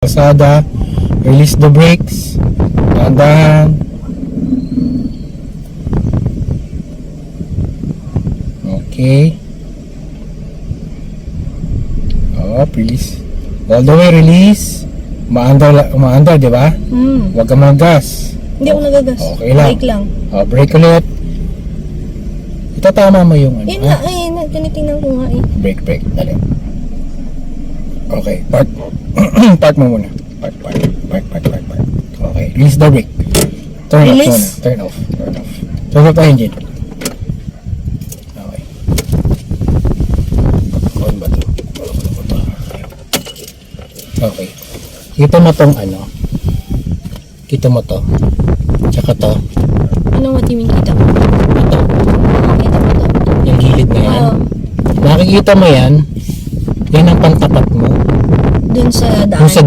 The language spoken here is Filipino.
Kalsada, release the brakes, dahan-dahan. Okay. Release. All the way, release. Umaandar, di ba? Huwag ka mag-gas. Hindi ako nagagas. Okay lang. Brake lang. Brake ulit. Itatama mo yung ano. Yun nga, tinitingnan ko nga eh. Brake. Dali. Okay, park. Park mo muna. Park. Okay, release the brake. Turn Release? off. Turn off the engine. Okay. On ba to? Okay. Kita mo tong ano? Kita mo to? Tsaka to? Ano what you mean kita? Ito. Kita mo to? Yung gilid na yan. Oo. Nakikita mo yan? Yan ang pantapat mo. Dun sa daan. Kung sa